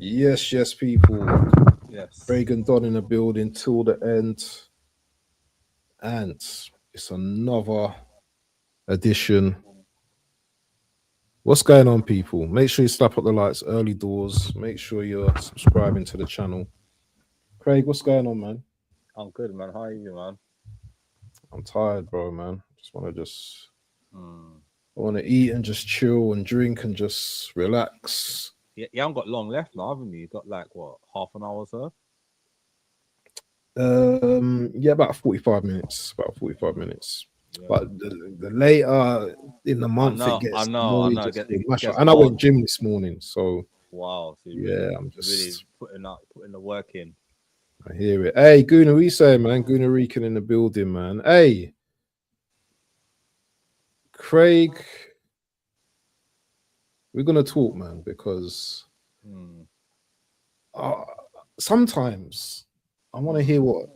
Yes, people. Yes. Reagan Don in the building till the end. And it's another edition. What's going on, people? Make sure you slap up the lights, early doors. Make sure you're subscribing to the channel. Craig, what's going on, man? I'm good, man. How are you, man? I'm tired, bro, man. Just Hmm. I want to eat and just chill and drink and just relax. You haven't got long left now, haven't you? You got like what, half an hour or so? Yeah, about 45 minutes. About 45 Hmm. minutes. Yeah. But the later in the I month it know, I gets, the know, more I you know. just feel It mash up. gets And I hard. went gym this morning, so Wow. So yeah, really putting the work in. I hear it. Hey, Guna, we say, man, Guna Rican in the building, man. Hey, Craig, we're gonna talk, man, because Hmm. uh, sometimes I want to Hmm. hear what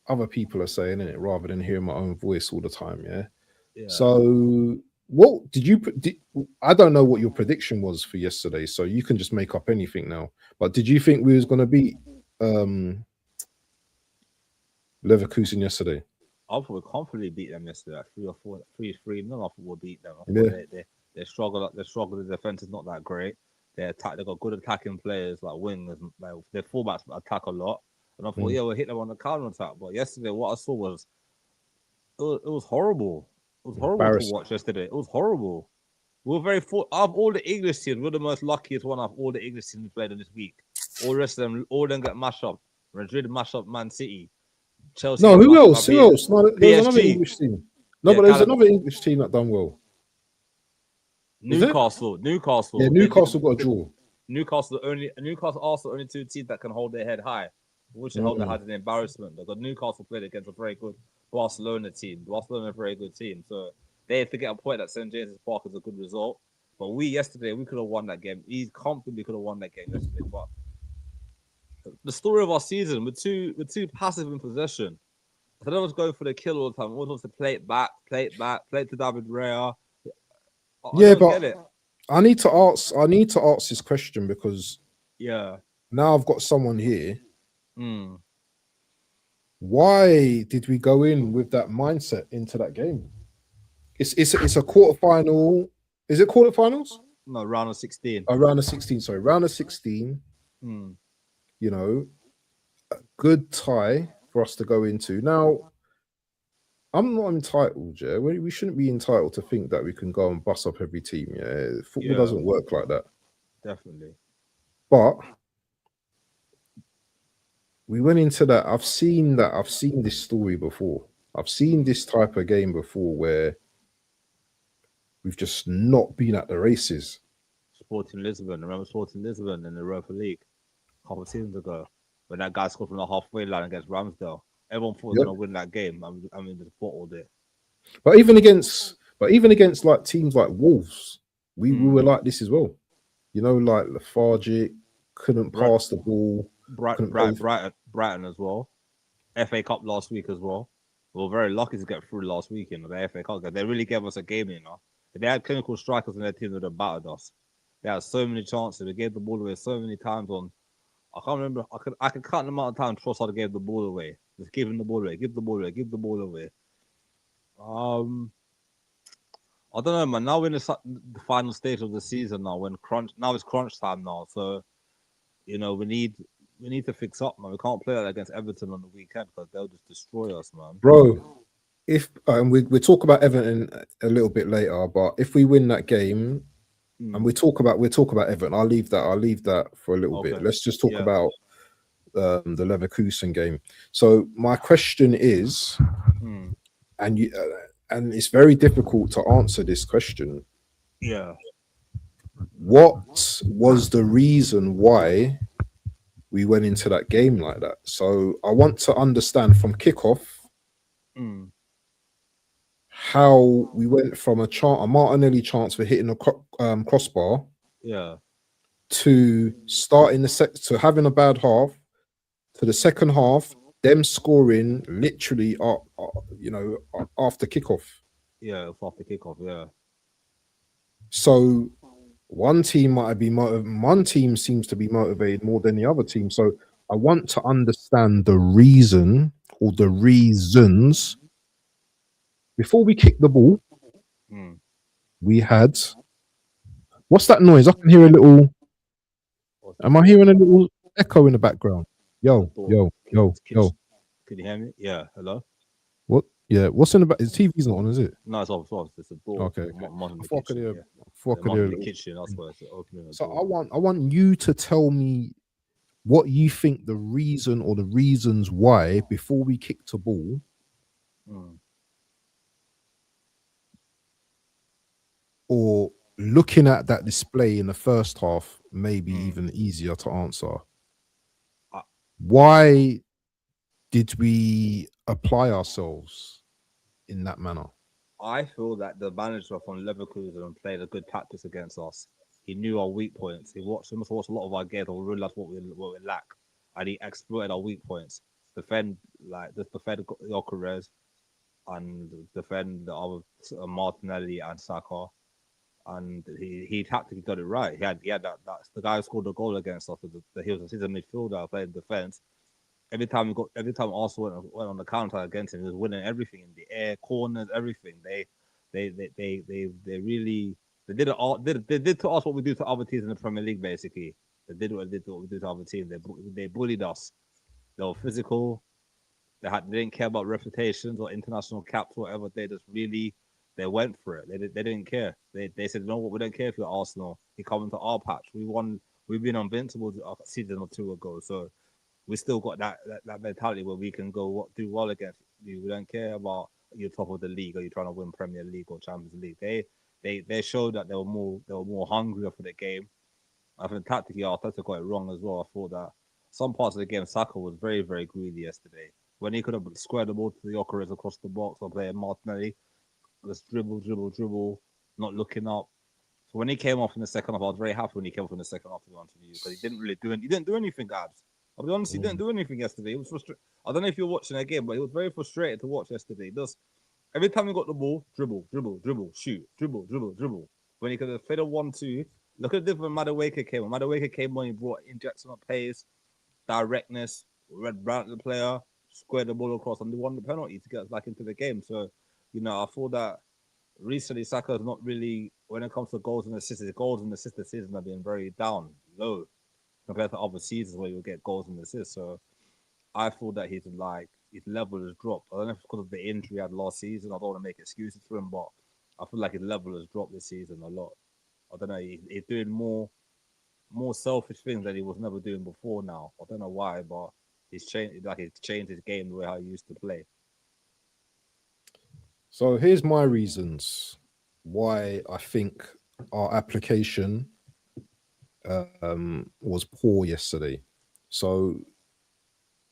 other people are saying in it rather than hearing my own voice all the time. Yeah. Yeah. So, what did you? I don't know what your prediction was for yesterday, so you can just make up anything now. But did you think we was gonna beat um, Leverkusen yesterday? I thought we comfortably beat them yesterday, like 3 or 4, 3-3. No, I thought we'll beat them. I thought Yeah. they struggle. They struggle. The defense is not that great. They got good attacking players like wingers. Like their fullbacks attack a lot. And I thought, Mm. yeah, we'll hit them on the counter attack. But yesterday, what I saw was it was horrible. It was horrible to Embarrassing. watch yesterday. It was horrible. We were very full. Out of all the English teams, we're the most luckiest one of all the English teams we played in this week. All the rest of them, all of them get mashed up. Madrid mash up Man City. Chelsea No, get who mashed up by else? Who else? No, there was another PSG. English team. No, Yeah, but there was Callum. another English team that done well. Is it? Newcastle. Yeah, Newcastle. Newcastle got a draw. Newcastle also only two teams that can hold their head high. We should hold their Mm-mm. head in embarrassment. Because Newcastle played against a very good Barcelona team. Barcelona a very good team. So they have to get a point at St James's Park is a good result. But we yesterday we could have won that game. He comfortably could have won that game yesterday. But the story of our season, we're too passive in possession. I don't was going for the kill all the time. Always wants to play it to David Rea. I Yeah, don't but get it. I need to ask. I need to ask this question because Yeah. now I've got someone here. Mm. Why did we go in with that mindset into that game? It's a quarterfinal. Is it quarterfinals? No, round of 16. Around the 16. Sorry, round of 16. Mm. You know, good tie for us to go into. Now, I'm not entitled, yeah. We shouldn't be entitled to think that we can go and bust up every team, yeah. Football Yeah, doesn't work like that. definitely. But we went into that. I've seen that. I've seen this story before. I've seen Mm. this type of game before where we've just not been at the races. Sporting Lisbon. Remember Sporting Lisbon in the Europa League a couple of seasons ago when that guy scored from the halfway line against Ramsdale. Everyone thought we were Yep. gonna win that game. I mean, the sport all day. But even against like teams like Wolves, we were Mm. like this as well. You know, like lethargic, couldn't Bright, pass the ball, couldn't play. Brighton as well. FA Cup last week as well. We were very lucky to get through last week in the FA Cup. They really gave us a game, you know. If they had clinical strikers in their team, they would have battered us. They had so many chances. They gave the ball away so many times on. I can't remember. I could count the amount of times Trossard gave the ball away. Just give him the ball away. Give the ball away. Give the ball away. Um, I don't know, man. Now we're in the final stage of the season now. When crunch now it's crunch time now. So we need to fix up, man. We can't play that against Everton on the weekend because they'll just destroy us, man. Bro, if we talk about Everton a little bit later, but if we win that game, and Mm, we talk about Everton, I'll leave that for a little bit. okay. Let's just talk Yeah. about the Leverkusen game. So my question is, Mm, and it's very difficult to answer this question. yeah. What was the reason why we went into that game like that? So I want to understand from kickoff Mm, how we went from a Martinelli chance for hitting a crossbar yeah. to starting the set to having a bad half to the second half, them scoring literally, after kickoff. Yeah. It's off the kickoff. Yeah. So One team might be one team seems to be motivated more than the other team. So I want to understand the reason or the reasons. Before we kick the ball, Mm. we had what's that noise? I can hear a little. What's the Am I door? hearing a little echo in the background? The Yo, door. yo, yo, yo. Can you hear me? Yeah. Hello. What? Yeah. What's in the back? His TV's not on, is it? No, it's off. It's off. It's a door. Okay, The okay. mum in I the thought I could kitchen. hear. Yeah. I thought I The could mum hear in a the little. kitchen. That's why it's opening the So door. I want you to tell me what you think the reason or the reasons why before we kick to ball, Mm. or looking at that display in the first half, maybe Mm. even easier to answer. I, Why did we apply ourselves in that manner? I feel that the manager from Leverkusen played a good tactics against us. He knew our weak points. He must watch a lot of our games and realized what we lack, and he exploited our weak points. Defend just defend Gyökeres and defend the other Martinelli and Saka, and he tactically got it right. He had that's the guy who scored the goal against us. He was a midfielder playing defense. Every time Arsenal went on the counter against him, he was winning everything in the air, corners, everything. They really they did to us what we do to other teams in the Premier League. Basically, they did what we do to other teams. They bullied us. They were physical. They didn't care about reputations or international caps or whatever. They went for it. They didn't care. They said, no, what, we don't care if you're Arsenal. You come into our patch. We've been invincible a season or two ago. So we still got that mentality where we can do well against you. We don't care about you're top of the league or you're trying to win Premier League or Champions League. They showed that they were more hungrier for the game. I think tactically Arteta got it wrong as well. I thought that some parts of the game Saka was very, very greedy yesterday. When he could have squared the ball to the Gyökeres across the box or playing Martinelli, just dribble, dribble, dribble, not looking up. So when he came off in the second half, I was very happy when he came off in the second half, to be honest with you, because he didn't do anything, guys. I'll be honest, he didn't Mm. do anything yesterday. It was frustrating. I don't know if you're watching that game, but it was very frustrating to watch yesterday. Just every time he got the ball, dribble, dribble, dribble, shoot, dribble, dribble, dribble. When he could have fed a 1-2, look at the different Madueke came. When Madueke came on, he brought injection of pace, directness, red brown the player, squared the ball across, and they won the penalty to get us back into the game. So, I thought that recently Saka is not really, when it comes to goals and assists this season have been very down, low compared to other seasons where you'll get goals and assists. So I feel that his level has dropped. I don't know if it's because of the injury he had last season. I don't want to make excuses for him, but I feel like his level has dropped this season a lot. I don't know. He's doing more selfish things that he was never doing before now. I don't know why, but he's changed his game the way how he used to play. So here's my reasons why I think our application was poor yesterday. So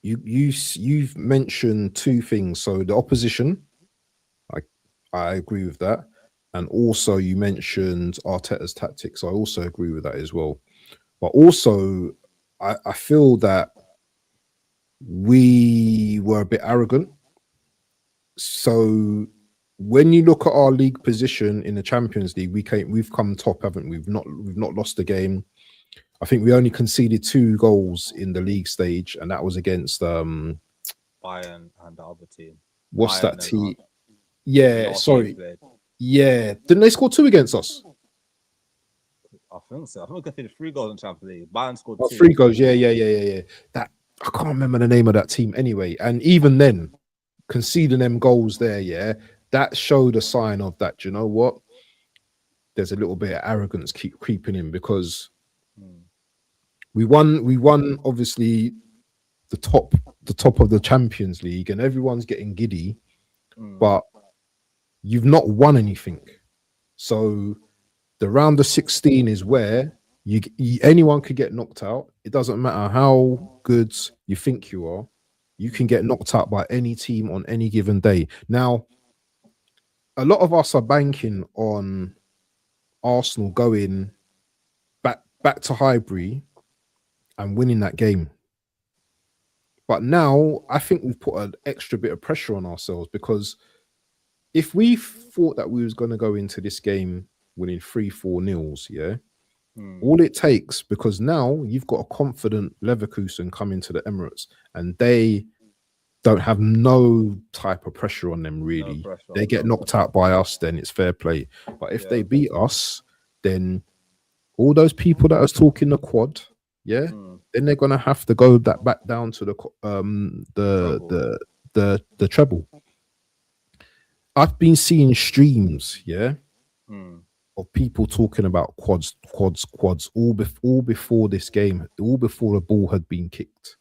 you've mentioned two things. So the opposition, I I agree with that, and also you mentioned Arteta's tactics. I also agree with that as well. But also, I feel that we were a bit arrogant. So when you look at our league position in the Champions League, we've come top, haven't we? We've not lost a game. I think we only conceded two goals in the league stage, and that was against Bayern and the other team. what's that Bayern and team? the Yeah, last game sorry. played. Yeah. Didn't they score two against us? I think so. I think we conceded 3 goals in Champions League. Bayern scored Oh, two. three goals. Yeah, yeah, yeah, yeah, yeah. That I can't remember the name of that team anyway. And even then, conceding them goals there, yeah, that showed a sign of that. You know what? There's a little bit of arrogance keep creeping in because Hmm. we won obviously the top the top of the Champions League and everyone's getting giddy, Hmm. but you've not won anything. So the round of 16 is where anyone could get knocked out. It doesn't matter how good you think you are. You can Hmm. get knocked out by any team on any given day. Now, a lot of us are banking on Arsenal going back to Highbury and winning that game. But now I think we've put an extra bit of pressure on ourselves because if we thought that we was going to go into this game winning 3-4 nils, yeah, Mm. All it takes, because now you've got a confident Leverkusen coming to the Emirates, and they don't have no type of pressure on them No really. pressure. They get No knocked pressure. out by us, then it's fair play. But if Yeah. they beat us, then all those people that was talking the quad, yeah, Mm. then they're gonna have to go that back down to the Trouble. the treble. I've been seeing streams, yeah, Mm. of people talking about quads, all before this game, all before the ball had been kicked.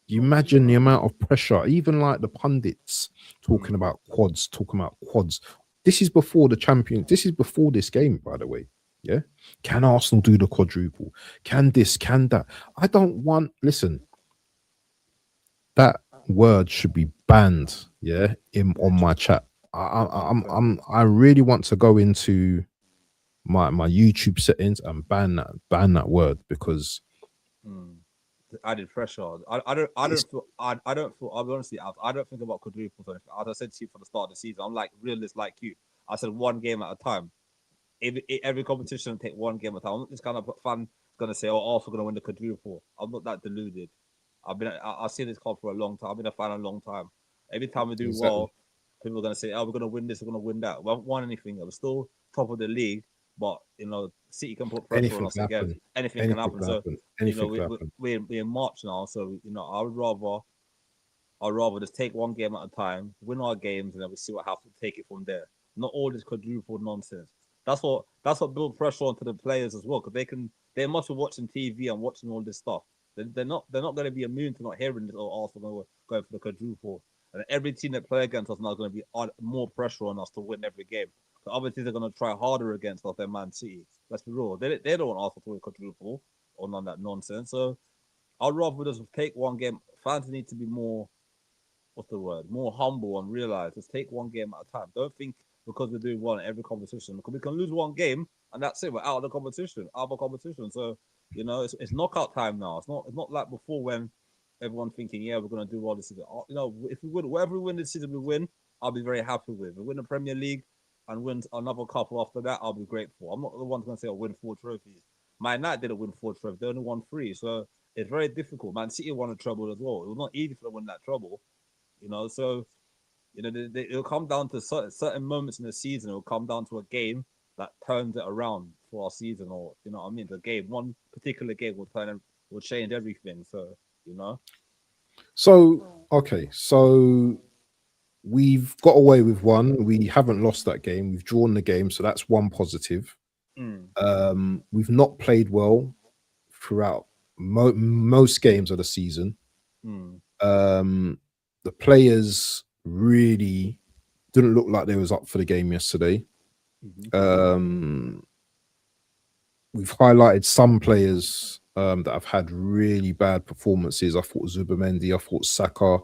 You imagine the Wow. amount of pressure, even like the pundits talking Mm. about quads, talking about quads. This is before the champion. This is before this game, by the way. Yeah. Can Arsenal do the quadruple? Can this? Can that? I don't want. Listen, that word should be banned. Yeah, in on my chat. I really want to go into my YouTube settings and ban that word because Mm. Added pressure. I it's don't feel I'll be honest with you, I don't think about quadruples or anything. As I said to you for the start of the season, I'm like realist like you. I said one game at a time. Every competition take one game at a time. I'm not this kind of fan gonna say, "Oh, Arsenal gonna win the quadruple." I'm not that deluded. I've seen this club for a long time. I've been a fan a long time. Every time we do exactly well, people are gonna say, "Oh, we're gonna win this, we're gonna win that." We haven't won anything. We're still top of the league, but City can put pressure on anything us can again. happen. Anything can Anything happen. can So happen. Anything can happen. we're in March now. So I'd rather just take one game at a time, win our games, and then we see what happens. Take it from there. Not all this quadruple nonsense. That's what builds pressure onto the players as well, because they must be watching TV and watching all this stuff. They're not going to be immune to not hearing this. Oh, Arsenal going for the quadruple, and every team that play against us now is going to be more pressure on us to win every game. The other teams are going to try harder against us than Man City. Let's be real. They don't want Arsenal to win quadruple or none of that nonsense. So I'd rather just take one game. Fans need to be more, what's the word, more humble and realize just take one game at a time. Don't think because we're doing one in every competition, because we can lose one game and that's it. We're out of the competition, out of a competition. So it's knockout time now. It's not like before when everyone thinking, yeah, we're gonna do well this season. If we win, whatever we win this season, we win. I'll be very happy with. If we win the Premier League and win another couple after that, I'll be grateful. I'm not the one gonna say I'll win 4 trophies. Man United didn't win 4 trophies; they only won 3. So it's very difficult. Man City won a treble as well. It was not easy for them to win that treble. So it'll come down to certain moments in the season. It'll come down to a game that turns it around for our season, or what I mean. The game, one particular game will change everything. So you know, So okay, so we've got away with one. We haven't lost that game. We've drawn the game, so that's one positive. mm, We've not played well throughout most games of the season. mm, Um, the players really didn't look like they was up for the game yesterday. mm-hmm, Um, we've highlighted some players that have had really bad performances. I thought Zubamendi, I thought Saka,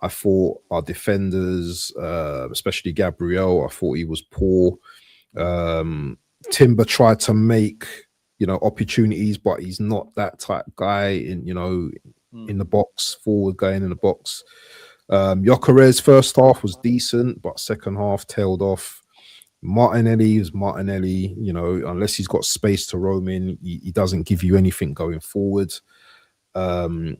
I thought our defenders, especially Gabriel, I thought he was poor. Um, Timber tried to make opportunities, but he's not that type guy in the mm, box, forward going in the box. Yokeres first half was decent, but second half tailed off. Martinelli is Martinelli, unless he's got space to roam in, he doesn't give you anything going forward. Um,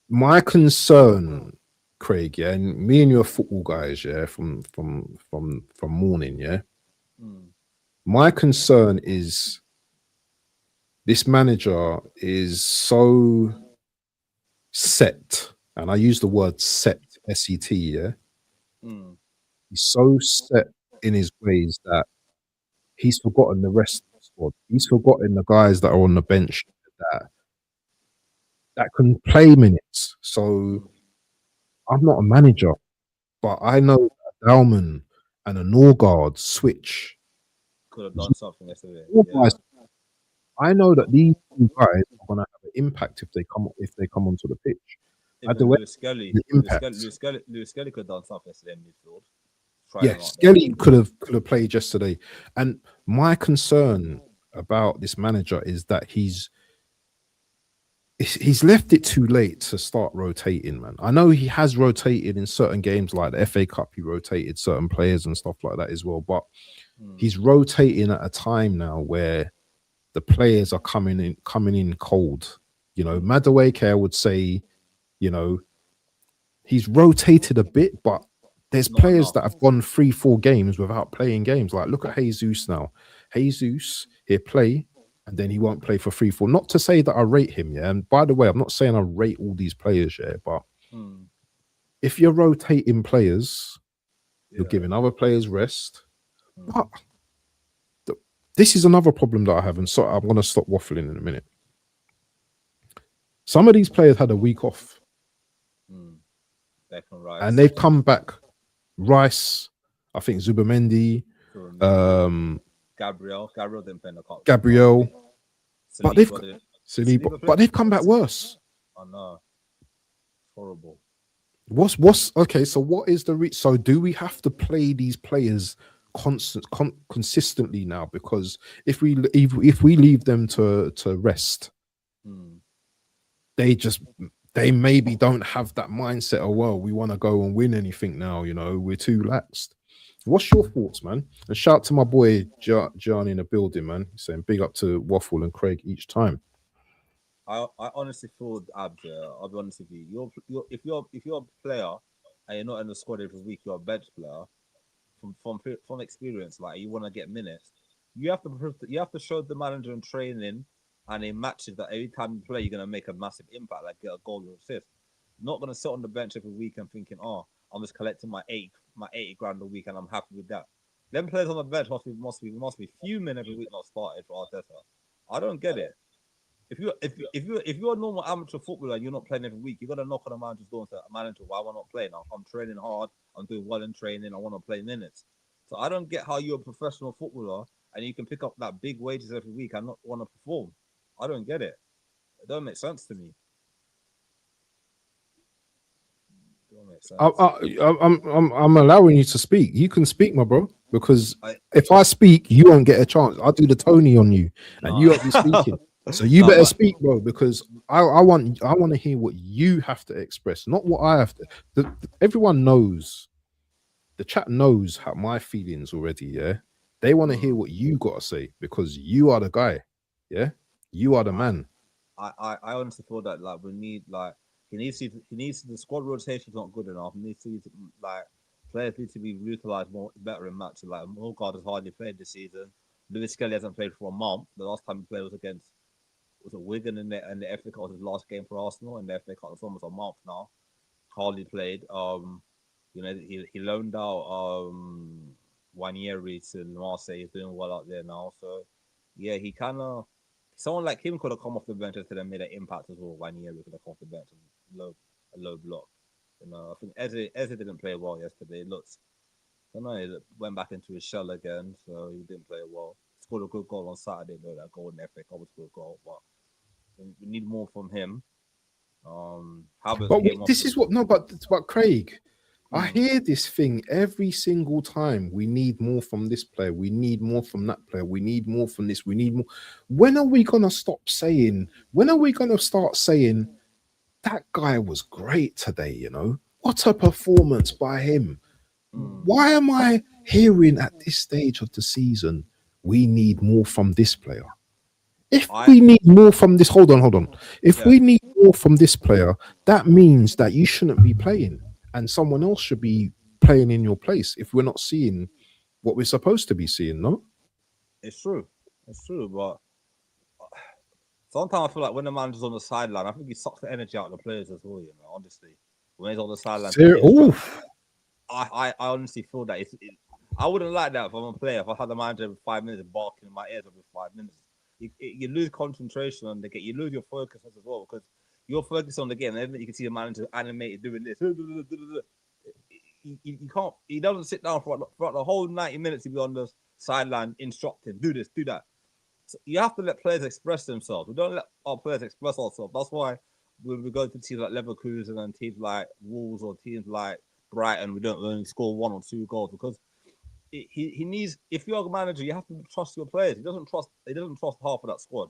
my concern, Craig, yeah, and me and you are football guys, yeah, from morning, yeah. mm, My concern is this manager is so set, and I use the word set, S-E-T, yeah. mm. He's so set in his ways that he's forgotten the rest of the squad. He's forgotten the guys that are on the bench that can play minutes. So I'm not a manager, but I know that Dalman and a Norgard switch. Could have done something yesterday. All Yeah. guys, I know that these two guys are going to have an impact if they come onto the pitch. At the Even way Lewis Skelly, the impact. Lewis Skelly could have done something yesterday in midfield. Try Yeah, him out there. Skelly could have played yesterday. And my concern about this manager is that he's left it too late to start rotating, man. I know he has rotated in certain games like the FA Cup, he rotated certain players and stuff like that as well. But Mm. He's rotating at a time now where the players are coming in cold. You know, Mm. Madueke, I would say, you know, he's rotated a bit, but there's Not players enough. that have gone 3, 4 games without playing games. Like, look at Jesus now. Jesus, he'll play and then he won't play for 3, 4. Not to say that I rate him, yeah. And by the way, I'm not saying I rate all these players, yeah, but Mm. if you're rotating players, you're Yeah. giving other players rest. Mm. But this is another problem that I have, and so I'm gonna stop waffling in a minute. Some of these players had a week off Mm. Declan and Rice, they've come back. Rice, I think Zubamendi, Mendy, um, Gabriel. Gabriel didn't play in the cup last Gabriel, week. but they've Saliba did. Saliba, Saliba played. but they've come back worse. Oh no, horrible. What's okay? So what is the so do we have to play these players consistently now? Because if we leave them to rest, Mm. they just they maybe don't have that mindset. Oh well, we want to go and win anything now. You know, we're too laxed. What's your thoughts, man? And shout to my boy John in the building, man. He's saying big up to Waffle and Craig each time. I honestly feel Abd. I'll be honest with you. If you're a player and you're not in the squad every week, you're a bench player. From experience, like you want to get minutes, you have to show the manager in training and in matches that every time you play, you're gonna make a massive impact, like get a goal or assist. Not gonna sit on the bench every week and thinking, oh, I'm just collecting my 80 grand a week and I'm happy with that. Them players on the bench must be fuming every week not started for Arteta. I don't get it. If you're a normal amateur footballer and you're not playing every week, you gotta knock on the manager's door and say, manager, why am I not playing? I'm training hard, I'm doing well in training, I want to play minutes. So I don't get how you're a professional footballer and you can pick up that big wages every week and not want to perform. I don't get it. It don't make sense to me. It don't make I, sense. I'm allowing you to speak. You can speak, my bro, because I if I speak, you won't get a chance. I'll do the Tony on you, and no you won't be speaking. So you no better but speak, bro, because I want to hear what you have to express, not what I have to. Everyone knows. The chat knows how my feelings already. Yeah, they want to hear mm, what you got to say because you are the guy. Yeah, you are the I, man. I honestly feel that like we need like he needs the squad rotation's not good enough. He needs to like players need to be utilized more better in matches. Like Morgard has hardly played this season. Lewis Skelly hasn't played for a month. The last time he played was Wigan in the FA Cup was his last game for Arsenal in the FA Cup. It's almost a month now. Hardly played. He loaned out 1 year to Marseille. He's doing well out there now. So yeah, he kind of someone like him could have come off the bench and made an impact as well. 1 year could have come off the bench and low block. I think Eze didn't play well yesterday. It looks I don't know. He went back into his shell again, so he didn't play well. Scored a good goal on Saturday though. That goal in the FA Cup was a good goal, but we need more from him. Havertz But came off. this is what no, but Craig, I Mm, hear this thing every single time. We need more from this player. We need more from that player. We need more from this. We need more. When are we gonna stop saying? When are we gonna start saying that guy was great today? You know, what a performance by him. mm. Why am I hearing at this stage of the season we need more from this player? If I we need more from this, hold on. If Yeah, we need more from this player, that means that you shouldn't be playing and someone else should be playing in your place if we're not seeing what we're supposed to be seeing, no? it's true. It's true, but sometimes I feel like when the manager's on the sideline, I think he sucks the energy out of the players as well. Honestly, when he's on the sideline taking instructions, Oof. I honestly feel that I wouldn't like that if I'm a player. If I had the manager every 5 minutes barking in my ears every 5 minutes, you lose concentration on the game. You lose your focus as well because you're focused on the game. And then you can see the manager animated doing this. You can't. He doesn't sit down for the whole 90 minutes. He be on the sideline instructing, do this, do that. So you have to let players express themselves. We don't let our players express ourselves. That's why when we go to teams like Leverkusen and teams like Wolves or teams like Brighton, we don't only score 1 or 2 goals because he needs. If you're a manager, you have to trust your players. He doesn't trust half of that squad.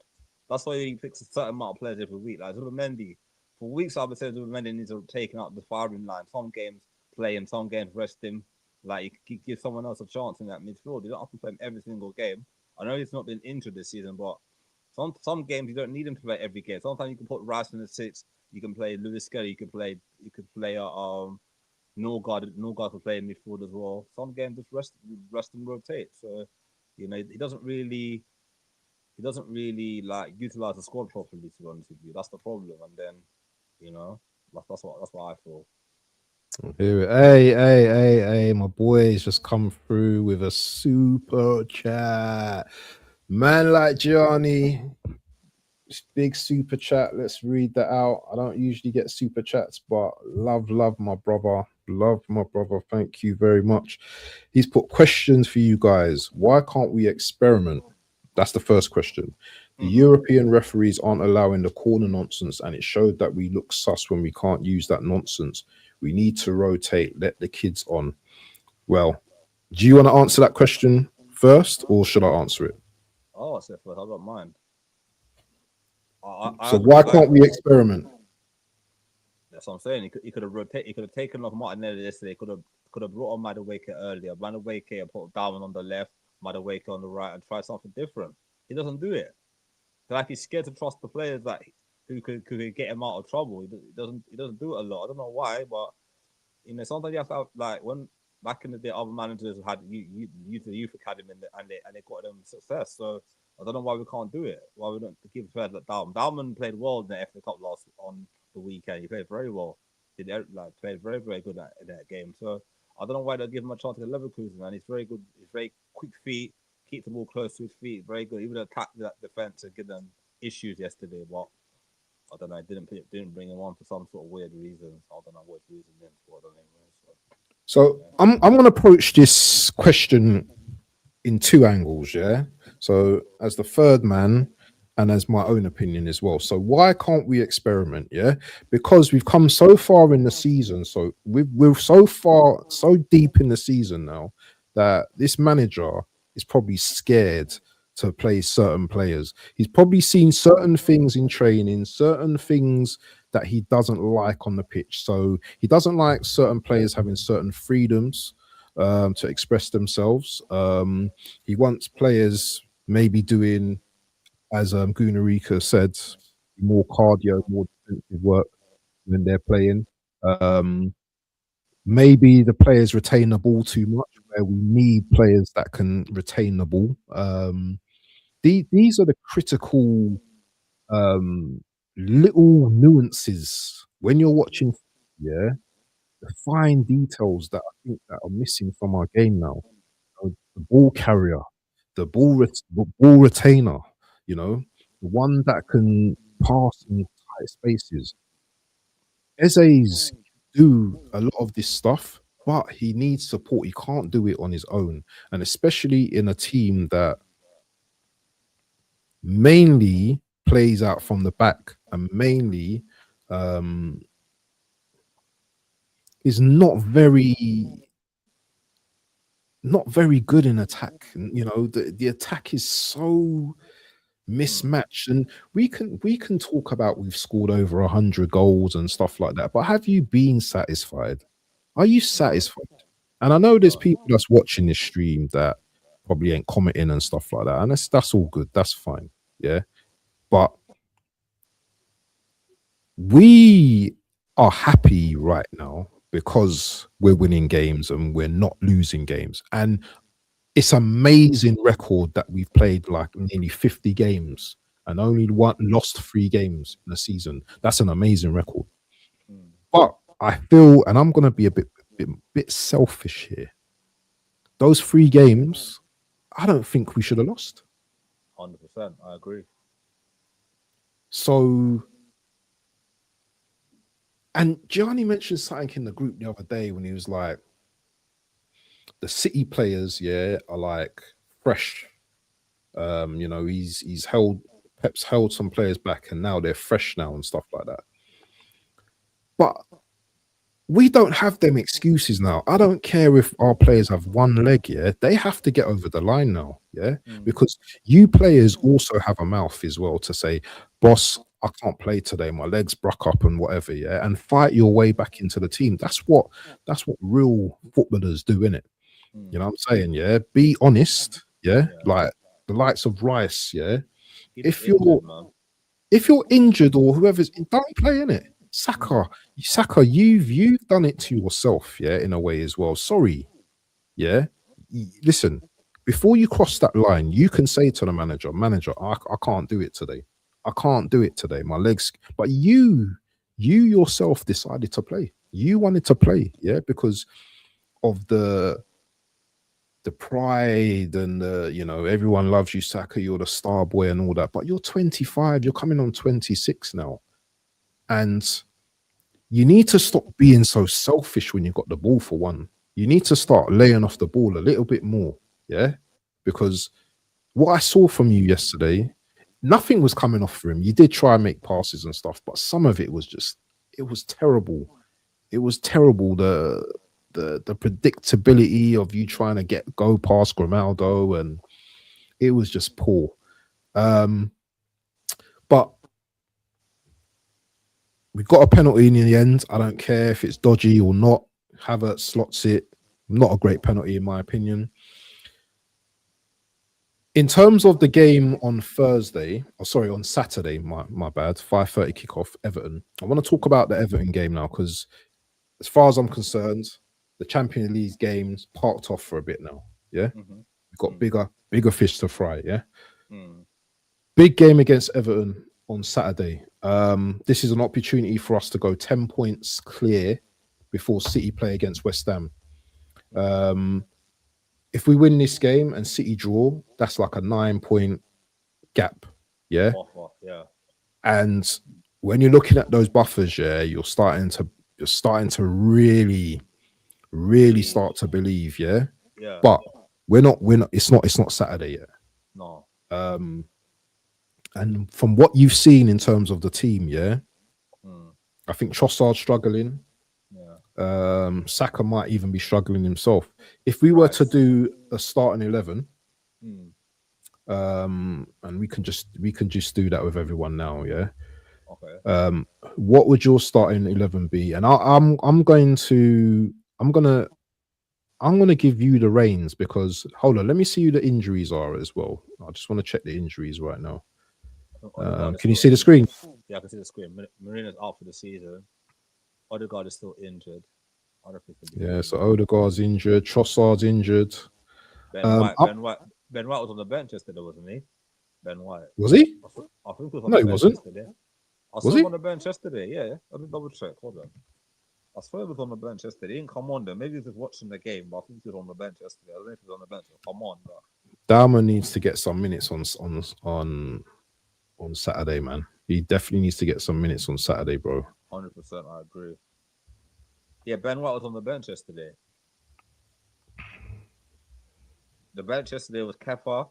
That's why he picks a certain amount of players every week. Like Zubimendi, for weeks I've been saying Zubimendi needs to take out the firing line. Some games play him, some games rest him. Like you give someone else a chance in that midfield. You don't have to play him every single game. I know he's not been injured this season, but some games you don't need him to play every game. Sometimes you can put Rice in the six. You can play Lewis Skelly. You could play Norgard can play in midfield as well. Some games just rest and rotate. So he doesn't really like utilize the squad properly. To be honest with you, that's the problem. And then you know that's what I feel. Hear it. Hey, my boys just come through with a super chat. Man like Gianni, big super chat. Let's read that out. I don't usually get super chats, but love my brother. Love my brother. Thank you very much. He's put questions for you guys. Why can't we experiment? That's the first question. The European referees aren't allowing the corner nonsense, and it showed that we look sus when we can't use that nonsense. We need to rotate, let the kids on. Well, do you want to answer that question first, or should I answer it? Oh, I said first. I don't mind. I So agree. why can't we experiment? That's what I'm saying. He could have rotated. He could have taken off Martinelli yesterday. Could have brought on Madueke earlier. Madueke put Darwin on the left, Madueke on the right, and try something different. He doesn't do it. Like he's scared to trust the players that who could get him out of trouble. He doesn't do it a lot. I don't know why, but sometimes you have to have, like when back in the day, other managers had the youth academy and they got them success. So I don't know why we can't do it. Why we don't give players like Dalman. Dalman played well in the FA Cup last on the weekend. He played very well. Played very very good in that game. So I don't know why they give him a chance at Leverkusen. And he's very good. He's very quick feet. Keep the ball close to his feet. Very good. Even attack that defense and give them issues yesterday. But I don't know. Didn't bring him on for some sort of weird reason. I don't know what reason then for. I don't know. So I'm going to approach this question in two angles, yeah. So as the third man and as my own opinion as well. So why can't we experiment? Yeah, because we've come so far in the season. So we're so far, so deep in the season now that this manager is probably scared to play certain players. He's probably seen certain things in training, certain things that he doesn't like on the pitch. So he doesn't like certain players having certain freedoms to express themselves. He wants players maybe doing, as Gunarika said, more cardio, more defensive work when they're playing. Maybe the players retain the ball too much, where we need players that can retain the ball. These are the critical little nuances when you're watching. Yeah, the fine details that I think that are missing from our game now. The ball carrier, the ball retainer, the one that can pass in tight spaces. Eze's do a lot of this stuff, but he needs support. He can't do it on his own, and especially in a team that mainly plays out from the back and mainly is not very good in attack. And, the attack is so mismatched, and we can talk about we've scored over 100 goals and stuff like that, but have you been satisfied? Are you satisfied? And I know there's people that's watching this stream that probably ain't commenting and stuff like that, and that's all good, that's fine, yeah. But we are happy right now because we're winning games and we're not losing games. And it's amazing record that we've played like nearly 50 games and only lost 3 games in a season. That's an amazing record. But I feel, and I'm gonna be a bit selfish here. Those 3 games, I don't think we should have lost. 100%. I agree. So, and Gianni mentioned something in the group the other day when he was like, the City players, yeah, are like fresh. He's held Pep's held some players back and now they're fresh now and stuff like that. But we don't have them excuses now. I don't care if our players have one leg, yeah, they have to get over the line now, yeah, because you players also have a mouth as well to say, boss, I can't play today, my legs broke up and whatever, yeah, and fight your way back into the team. That's what real footballers do, innit? You know what I'm saying? Yeah. Be honest. Yeah. Yeah. Like the likes of Rice. Yeah. He's If injured, you're man. if you're injured or whoever's don't play in it. Mm. Saka, you've done it to yourself, yeah, in a way as well. Sorry, yeah. Listen, before you cross that line, you can say to the manager, I can't do it today. I can't do it today. My legs. But you yourself decided to play. You wanted to play, yeah, because of the pride and the, everyone loves you, Saka, you're the star boy and all that. But you're 25, you're coming on 26 now. And you need to stop being so selfish when you've got the ball for one. You need to start laying off the ball a little bit more. Yeah. Because what I saw from you yesterday, nothing was coming off for him. You did try and make passes and stuff, but some of it was just, it was terrible. It was terrible. The predictability of you trying to go past Grimaldo, and it was just poor. But we got a penalty in the end. I don't care if it's dodgy or not. Havertz slots it. Not a great penalty, in my opinion. In terms of the game on on Saturday, my bad, 5:30 kickoff, Everton. I want to talk about the Everton game now because, as far as I'm concerned, the Champions League games parked off for a bit now. Yeah, we've got bigger fish to fry. Yeah, big game against Everton on Saturday. This is an opportunity for us to go 10 points clear before City play against West Ham. If we win this game and City draw, that's like a 9-point gap. Yeah. Yeah. And when you're looking at those buffers, yeah, you're starting to really, really start to believe, yeah. Yeah. But we're not. It's not Saturday yet. No. And from what you've seen in terms of the team, yeah, I think Trossard's struggling. Yeah. Saka might even be struggling himself. If we were to do a starting 11, and we can just do that with everyone now, yeah. Okay. What would your starting 11 be? And I'm gonna give you the reins because hold on, let me see who the injuries are as well. I just want to check the injuries right now. Can you see the screen? Yeah, I can see the screen. Marina's out for the season. Odegaard is still injured. Yeah, so Odegaard's injured. Trossard's injured. Ben White was on the bench yesterday, wasn't he? Ben White. Was he? I think he was on No, the he bench wasn't. yesterday. I saw him on the bench yesterday. Yeah, I did double check. Hold on. I swear he was on the bench yesterday. He didn't come on there. Maybe he was just watching the game, but I think he was on the bench yesterday. I don't know if he was on the bench or come on. But Dalman needs to get some minutes on Saturday, man. He definitely needs to get some minutes on Saturday, bro. 100%, I agree. Yeah, Ben White was on the bench yesterday. The bench yesterday was Kepa,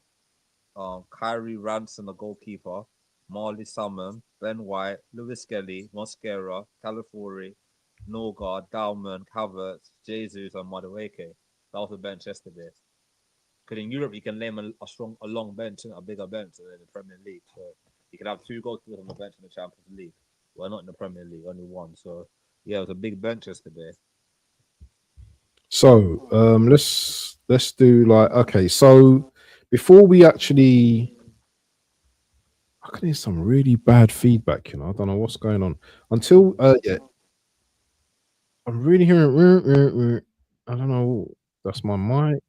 Kyrie Ranson, the goalkeeper, Marley Salmon, Ben White, Lewis Skelly, Mosquera, Calafiori, Norgard, Dalman, Havertz, Jesus, and Madueke. That was the bench yesterday. Because in Europe, you can name a long bench and a bigger bench than in the Premier League. So you can have 2 goalkeepers on the bench in the Champions League. Well, not in the Premier League, only 1. So yeah, it was a big bench yesterday. So let's do okay. So before we actually, I can hear some really bad feedback. I don't know what's going on. Until yeah, I'm really hearing. I don't know. That's my mic.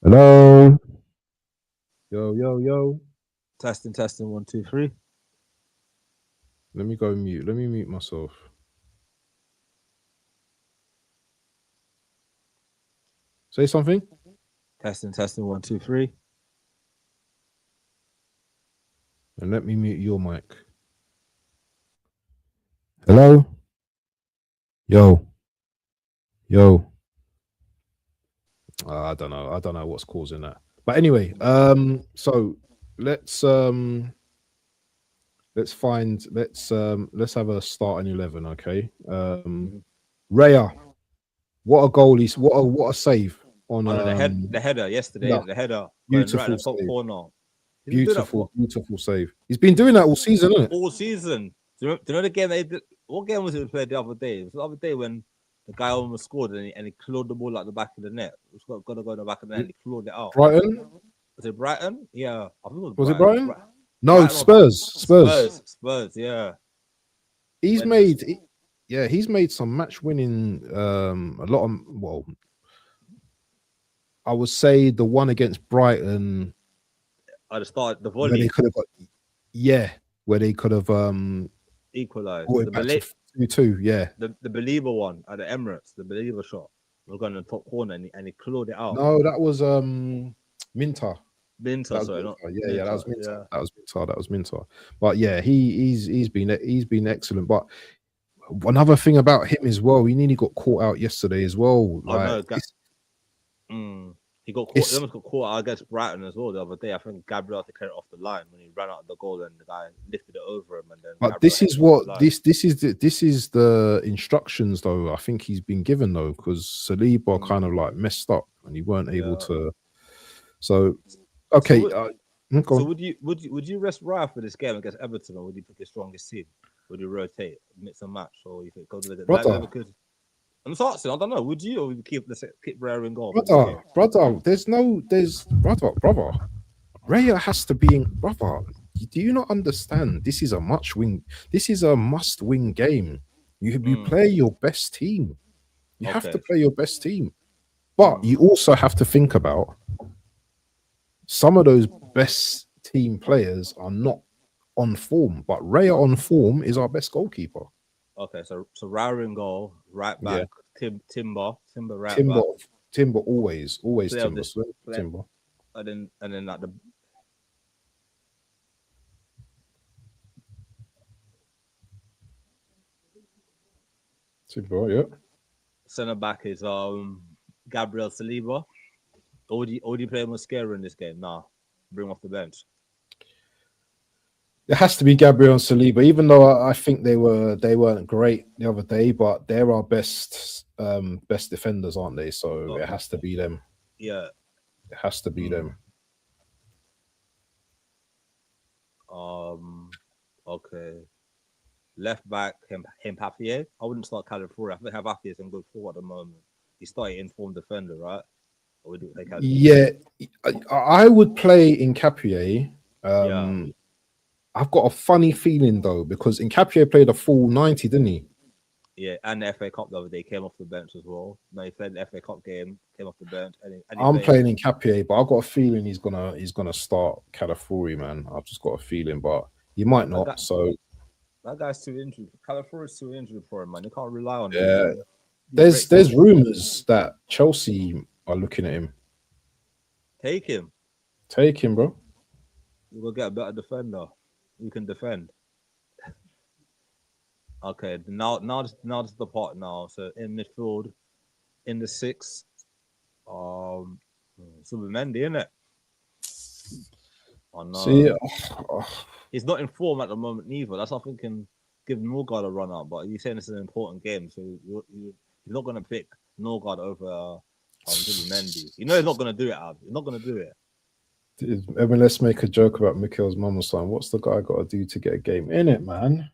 Hello. Yo. Testing 1, 2, 3. Let me go mute. Let me mute myself. Say something. Testing 1, 2, 3. And let me mute your mic. Hello. Yo. I don't know what's causing that. But anyway, so let's have a starting 11, okay? Raya, what a goal! What a save on the header yesterday. yeah, The header beautiful right in the top save. corner. Beautiful save. He's been doing that all season, isn't it? All season. Do you know the game they did? What game was it we played the other day? It was the other day when The guy almost scored and he clawed the ball at the back of the net. It's got to go in the back of the net and he clawed it out. Brighton? Was it Brighton? Yeah, I think it was Was it Brighton. Brighton? No, Brighton or Spurs, yeah. He's When made, he's made some match winning. A lot of, well, I would say the one against Brighton at the start, the where volley they could have got, where they could have equalised. brought it back to 2-2. Yeah. The believer one at the Emirates, the believer shot. We're going to the top corner and he clawed it out. No, that was Minter. Minter, sorry, Minter. not Yeah, Minter. that was Minter. Yeah. That was Minter. But yeah, he's been excellent. But another thing about him as well, he nearly got caught out yesterday as well. Like, he got caught. He almost got caught out against Brighton as well the other day. I think Gabriel had to clear it off the line when he ran out of the goal and the guy lifted it over him. And then but this is what this is the instructions though. I think he's been given though, because Saliba kind of like messed up and he weren't able to. So okay. So would you rest Raya for this game against Everton, or would you pick your strongest team? Would you rotate, mix and match, or you think go to the I'm just asking. I don't know. Would you, or would you keep Raya in goal? Brother. Brother. Raya has to be in. Brother, do you not understand? This is a must-win game. You play your best team. You have to play your best team, but you also have to think about some of those best team players are not on form, but Raya on form is our best goalkeeper. Okay, so Raya in goal, right back, Timber right Timber, back. Timber always Timber. Timber. And then like the Timber, yeah. Centre back is Gabriel Saliba. Or do you play Mosquera in this game? Nah, bring him off the bench. It has to be Gabriel and Saliba, even though I think they weren't great the other day, but they're our best defenders, aren't they? So it has to be them. Yeah, it has to be them. Okay. Left back, Himpapié. I wouldn't start Calafiori. I think Himpapié is in good form at the moment. He's starting informed defender, right? Or would you take I would play Himpapié. I've got a funny feeling though, because Himpapié played a full 90, didn't he? Yeah, and the FA Cup the other day came off the bench as well. No, he played the FA Cup game, came off the bench. I'm playing Himpapié, but I've got a feeling he's gonna start Calafiori, man. I've just got a feeling, but he might not. That guy's too injured. Calafiori's too injured for him, man. You can't rely on him. Yeah, there's rumors that Chelsea are looking at him. Take him, bro. You will get a better defender. You can defend. Okay, now this is the part now. So in midfield, in the 6, Subimendi, innit? Oh no. See, he's not in form at the moment neither. That's why I'm thinking give Norgard a run out. But you're saying this is an important game, so you're not gonna pick Norgard over Subimendi. You know he's not gonna do it, Ab. He's not gonna do it. I mean, let's make a joke about Mikel's mum or something. What's the guy got to do to get a game in it, man?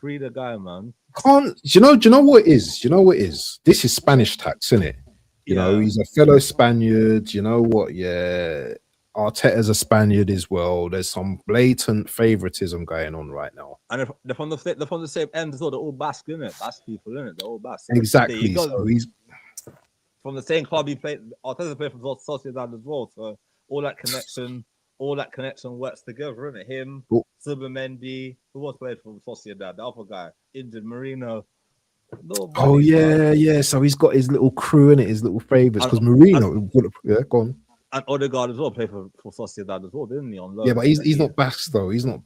Free the guy, man. Can't do you know what it is? Do you know what it is? This is Spanish tax, isn't it? You know, he's a fellow Spaniard. You know what? Yeah, Arteta's a Spaniard as well. There's some blatant favoritism going on right now. And they're from the same end as well. They're all Basque, innit? Basque people, innit? They're all Basque. Exactly. So he's from the same club he played. Arteta played for Sociedad as well. So all that connection works together, isn't it? Him, Subimendi, who was played for Sociedad, the other guy, injured Marino. Oh yeah. So he's got his little crew in it, his little favorites. Because Marino, go on. And Odegaard as well played for Sociedad as well, didn't he? On loan. Yeah, but he's not Basque though. He's not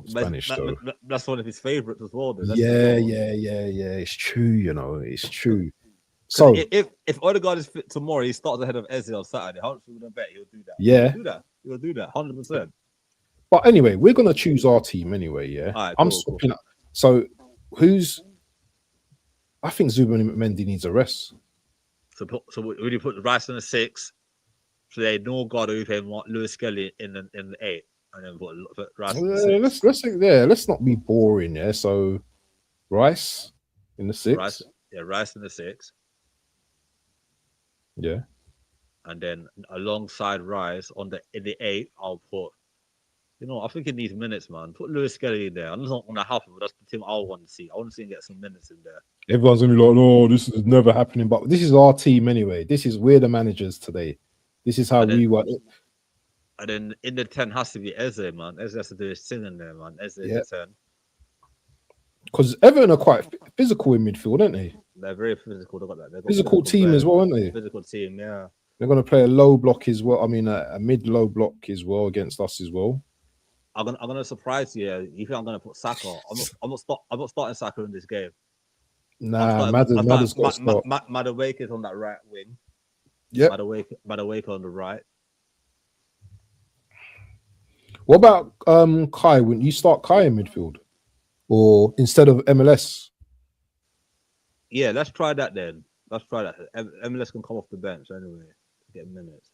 Spanish though. That's one of his favorites as well. Yeah. It's true. You know, it's true. So if Odegaard is fit tomorrow, he starts ahead of Eze on Saturday. How much would I bet he'll do that? Yeah, he'll do that 100%. But anyway, we're gonna choose our team anyway. Yeah, right, I'm swapping up. So I think Zubimendi needs a rest. So would you put Rice in the 6? So they Norgard who played Lewis Skelly in the 8, and then put Rice in the 6. Let's not be boring. Yeah, so Rice in the 6. Yeah, Rice in the 6, Yeah. and then alongside Rice on the in the 8, I'll put. You know, I think he needs minutes, man. Put Lewis Skelly in there. I'm not gonna happen, but that's the team I want to see. I want to see him get some minutes in there. Everyone's gonna be like, no, this is never happening. But this is our team anyway. This is we're the managers today. This is how And then we want it. and then in the 10 has to be Eze, man. Eze has to do his thing in there, man. Eze in Yeah. the 10. Because Everton are quite physical in midfield, aren't they? They're very physical. They got that. They got Physical team as players, well, man. aren't they? Physical team, yeah. They're going to play a low block as well. I mean, a mid-low block as well against us as well. I'm gonna surprise you. You think I'm gonna put Saka? I'm not starting Saka in this game. Nah, Madden's got to start. Madueke is on that right wing. Yep. Madueke on the right. What about Kai? Wouldn't you start Kai in midfield, or instead of MLS? Yeah, let's try that then. Let's try that. MLS can come off the bench anyway to get minutes.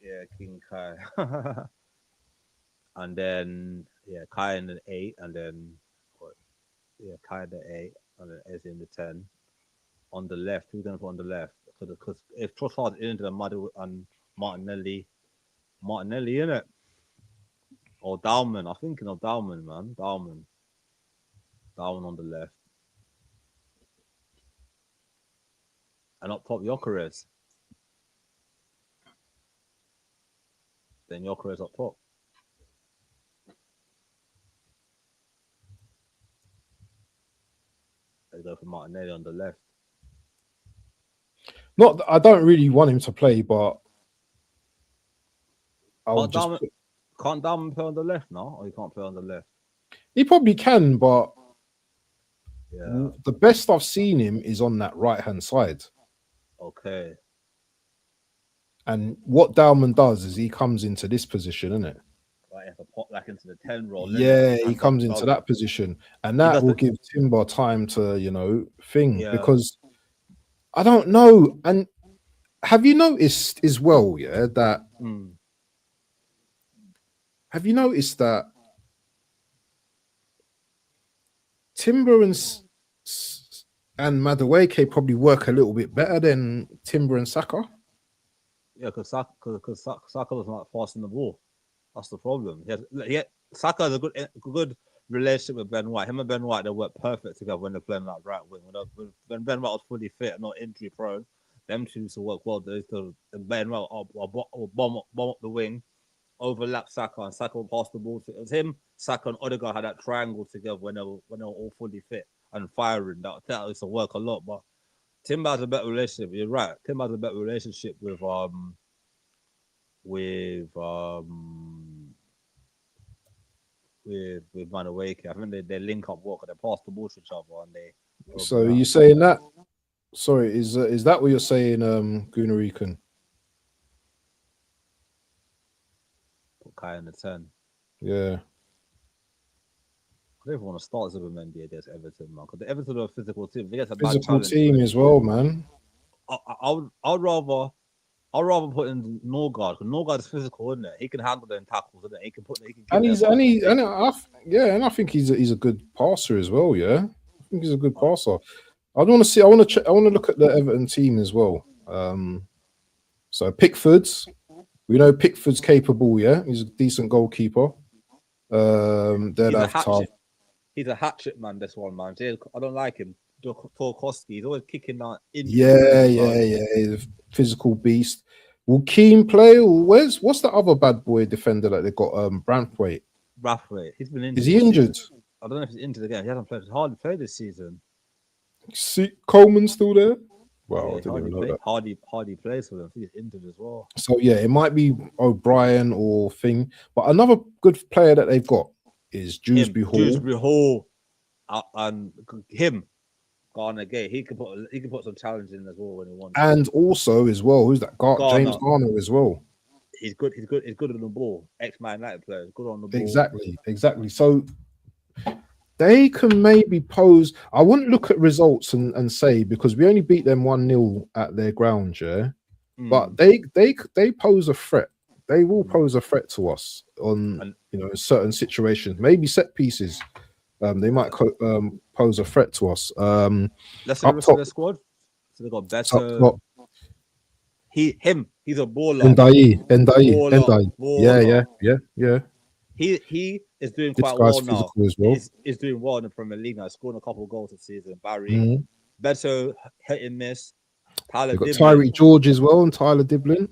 Yeah, King Kai. And then Kai in the 8, and then Kai in the 8, and then Eze in the 10. On the left, who's gonna put on the left? Because if Trossard's into the mud and Martinelli in it, or Dalman. I'm thinking of Dalman, man. Dalman on the left, and up top Gyökeres. Then Gyökeres up top. They go for Martinelli on the left. Not, I don't really want him to play, but I'll just. Can't Dalman play on the left now, or he can't play on the left? He probably can, but yeah, the best I've seen him is on that right-hand side. Okay. And what Dalman does is he comes into this position, isn't it? Right, have to pop back into the 10 role. Yeah, he comes into that position, and that will give Timber time to, because I don't know. And have you noticed as well, that have you noticed that Timber and Madueke probably work a little bit better than Timber and Saka? Yeah, because Saka was not fast in the ball. That's the problem. Saka has a good relationship with Ben White. Him and Ben White, they work perfect together when they're playing that right wing. When Ben White was fully fit and not injury prone, them two used to work well. Ben White will bomb up the wing, overlap Saka, and Saka will pass the ball to it. It was him, Saka, and Odegaard had that triangle together when they were all fully fit and firing. That used to work a lot. But Timber has a better relationship. You're right. Timber has a better relationship with Madueke. I think they link up work and they pass the ball to each other and they. So you're saying that? Sorry, is that what you're saying, Gunarican? Put Kai in the 10. Yeah. I don't even want to start Zubimendi against Everton, man. Because the Everton are a physical team. Physical team as well, man. I'd rather put in Norgard, because Norgard is physical, isn't it? He can handle them tackles, isn't it? He can put. I think he's a good passer as well. Yeah, I think he's a good passer. I want to look at the Everton team as well. So Pickford's, we know Pickford's capable. Yeah, he's a decent goalkeeper. He's a hatchet man. This one, man. I don't like him. Torkowski, he's always kicking that in. Yeah. He's a physical beast. Will Keane play? Or what's the other bad boy defender that they got? Branthwaite. He's been injured. Is he injured? I don't know if he's injured again. He hasn't played. Hardly played this season. See, Coleman's still there. Well, I didn't even know that. Hardy plays for them. He's injured as well. So yeah, it might be O'Brien or thing. But another good player that they've got is Dewsbury Hall. And him. Garner Gay, he can put some challenge in as well when he wants. And also as well, who's that? James Garner as well. He's good. He's good on the ball. Ex-Man United player, good on the ball. Exactly. So they can maybe pose. I wouldn't look at results and say, because we only beat them 1-0 at their ground, yeah. But they pose a threat they will pose a threat to us on And in certain situations. Maybe set pieces. They might pose a threat to us. let's see the Up rest of top, their squad. So they got up better. top, He's a baller. Ndai. Yeah, Baller. yeah, yeah, yeah. He is doing This quite guy's well now. physical as well. Is doing well in the Premier League now. Scoring a couple of goals this season. Barry, Mhm. Beto, hit and miss. Tyler They've got Diblin. Tyreek George as well and Tyler Diblin.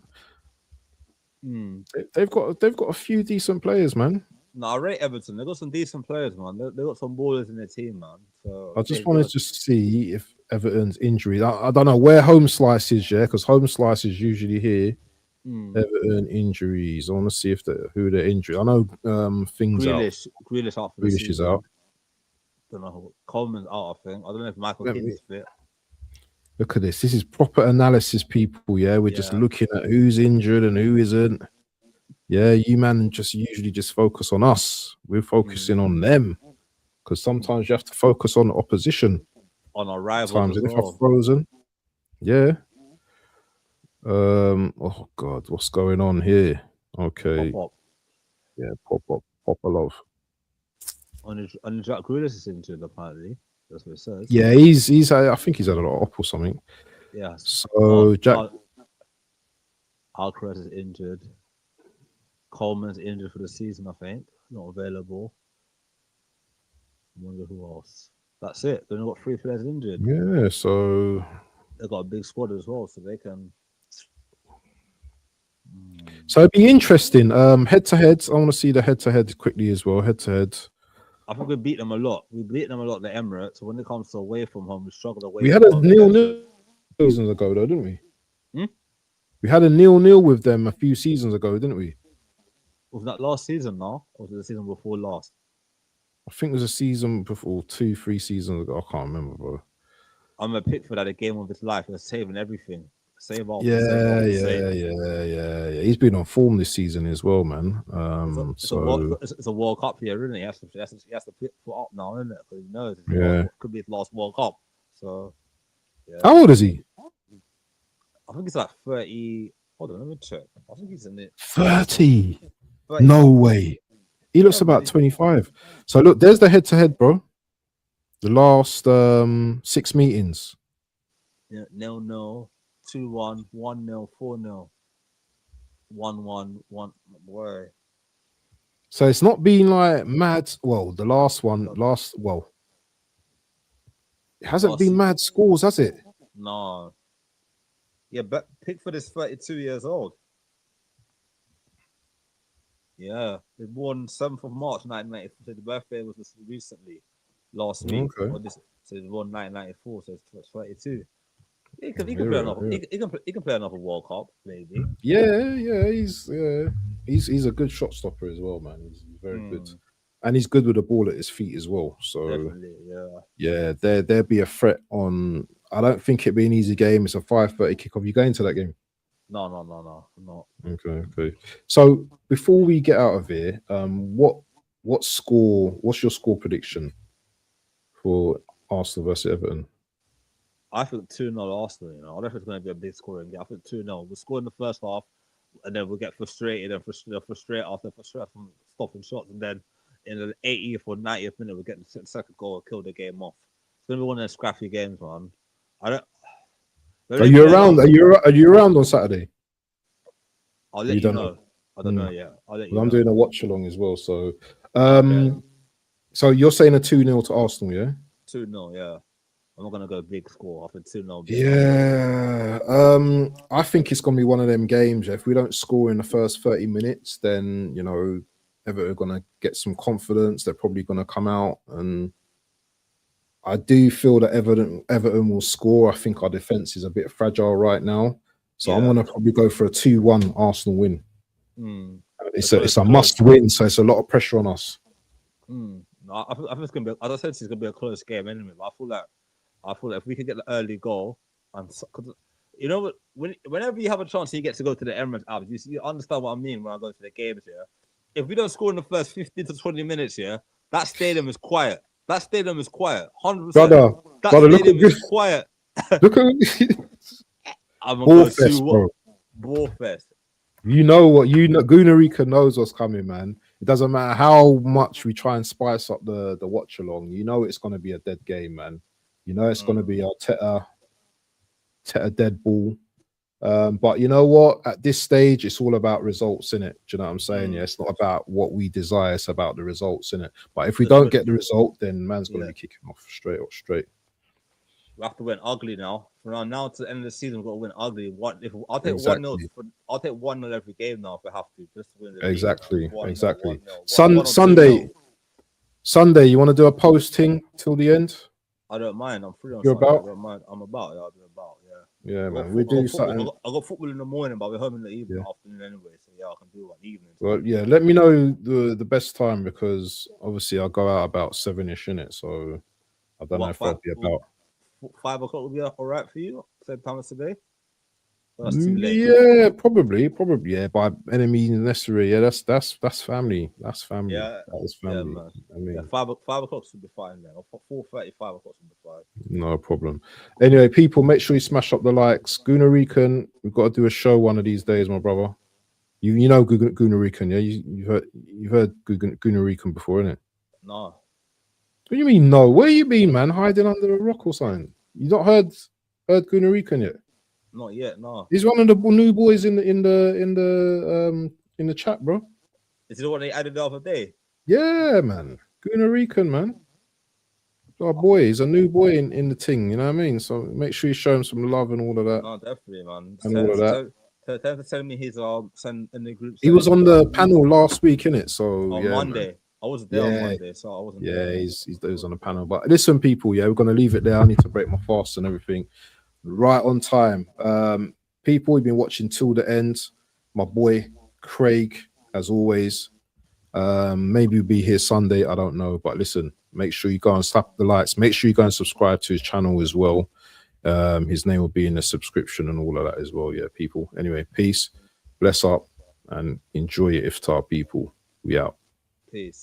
Hmm. They've got a few decent players, man. No, I rate Everton. They got some decent players, man. They got some ballers in their team, man. So I they just wanted got. to see if Everton's injury. I don't know where home slice is, yeah, because home slice is usually here. Hmm. Everton injuries. I want to see if who they're injured. I know things out. Grealish out for the Grealish is season. out. Don't know who. Coleman's out. I think. I don't know if Michael Let Keane me is fit. look at this. This is proper analysis, people. Yeah, we're just Yeah. looking at who's injured and who isn't. Yeah, you man just usually just focus on us. We're focusing on them because sometimes you have to focus on the opposition. On our rivals Times as and if I've well. frozen, yeah. Oh God, what's going on here? Okay, Pop up. yeah, pop a love. On Jack Grealish is injured apparently. That's what it says. Yeah, he's. I think he's had a lot of op or something. Yeah. So Jack, Alcaraz is injured. Coleman's injured for the season, I think. Not available. I wonder who else. That's it. They've only got 3 players injured. yeah. So They've got a big squad as well, so they can. it'd be interesting. Head to head. I want to see the head to head quickly as well. Head to head. I think we beat them a lot. We beat them a lot, the Emirates. So when it comes to away from home, we struggled away. We from had a home. 0-0 seasons ago, though, didn't we? We had a 0-0 with them a few seasons ago, didn't we? Was that last season now? Or was it the season before last? I think it was a season before 2-3 seasons ago. I can't remember, bro. I'm a Pickford at a game of his life. He was saving everything. Save after Yeah, save after yeah, save. yeah. He's been on form this season as well, man. It's a World Cup here, isn't it? He has to put up now, isn't it? Because he knows it could be his last World Cup. So, yeah. How old is he? I think he's like 30. Hold on, let me check. I think he's in it. 30. No way. He looks about 25. So look, there's the head-to-head, bro. The last 6 meetings. Yeah, 0-0, 2-1, 1-0, 4-0, 1-1, 1. Boy. So it's not been like mad. Well, the last one, it hasn't been mad scores, has it? No. Yeah, but Pickford is 32 years old. Yeah, he was born 7th of March 1994. So the birthday was just recently, last week. Okay. So he was born 1994, so it's 32. He can play another. He can play another World Cup, maybe. Yeah. He's a good shot stopper as well, man. He's very good, and he's good with the ball at his feet as well. So definitely, yeah. There'd be a threat on. I don't think it'd be an easy game. It's a 5:30 kickoff. You going to that game? No, not. Okay. So before we get out of here, what score? What's your score prediction for Arsenal versus Everton? I think 2-0 Arsenal. I don't think it's going to be a big scoring game. I think 2-0. We'll score in the first half, and then we'll get frustrated and frustrate from stopping shots, and then in the 80th or 90th minute, we'll get the second goal and kill the game off. It's going to be one of those scrappy games, man. Are you around? Are you around on Saturday? I'll let you know. I don't know yet. I'll let you know. I'm doing a watch along as well. So, so you're saying a 2-0 to Arsenal, yeah? 2-0, yeah. I'm not gonna go big score. I think 2-0. Yeah. I think it's gonna be one of them games. If we don't score in the first 30 minutes, then Everton are gonna get some confidence. They're probably gonna come out, and I do feel that Everton will score. I think our defense is a bit fragile right now, so I'm gonna probably go for a 2-1 Arsenal win. It's a must win, so it's a lot of pressure on us. No, I think it's gonna be. As I said, it's gonna be a close game anyway. But I feel like if we can get the early goal, and whenever you have a chance, you get to go to the Emirates Alps. You understand what I mean when I go to the games here. If we don't score in the first 15 to 20 minutes here, that stadium is quiet. 100%. Brother, stadium is quiet. Look at I'm gonna go 2-1. bro. Ball fest. You know what? You know, Gunarika knows what's coming, man. It doesn't matter how much we try and spice up the watch along. You know it's going to be a dead game, man. You know it's going to Mm, be a Teta dead ball. But you know what? At this stage, it's all about results, in it. Do you know what I'm saying? Yeah, mm. it's not about what we desire; it's about the results, in it. But if we Just don't win. get the result, then man's going to Yeah, be kicking off straight up straight. we have to win ugly now. From now to the end of the season, we've got to win ugly. What if I'll take 1-0 Exactly, I'll take 1-0 every game now if we have to, just to win the league, man. exactly, 1-0, exactly. 1-0, 1 or 2-0. Sunday. You want to do a posting till the end? I don't mind. I'm free on You're Sunday. I about? don't mind. I'm about. Yeah, I'll be about. Yeah. Yeah, man. We I got do football. something. I got football in the morning, but we're home in the evening, Yeah. afternoon anyway. So yeah, I can do one evening Well, time. yeah. Let me know the best time because obviously I'll go out about 7ish in it. So I don't know What if I'll be about. 5 o'clock will be all right for you? Same time as today? Well, that's too late. Yeah, probably. Yeah, by any means necessary. Yeah, that's family. That's family. Yeah, That is yeah, family. man. I Yeah, mean, 5 o'clock should be fine then. Or 4:30, 5 o'clock should be fine. no problem. Anyway, people, make sure you smash up the likes. Gunarican, we've got to do a show one of these days, my brother. You know Gunarican, yeah? You've heard Gunarican before, innit? No, What do you mean no? Where you been, man? Hiding under a rock or something? You not heard Gunarican yet? not yet. No. He's one of the new boys in the chat, bro. Is it the one they added the other day? Yeah, man. Gunarican, man. Our boy, he's a new boy in the thing, you know what I mean? So make sure you show him some love and all of that. No, definitely, man. And all of that. Tell him to send me his send in the group. He Send was his on the panel last week, innit? So on yeah, man. Monday. I wasn't there on Yeah, Monday, so I wasn't yeah, there. he was on the panel. But listen, people, yeah, we're gonna leave it there. I need to break my fast and everything. Right on time. People, we've been watching till the end. My boy Craig, as always. Maybe we'll be here Sunday. I don't know, but listen, make sure you go and slap the lights. Make sure you go and subscribe to his channel as well. His name will be in the subscription and all of that as well. Yeah, people. Anyway, peace, bless up, and enjoy your iftar, people. We out. Peace.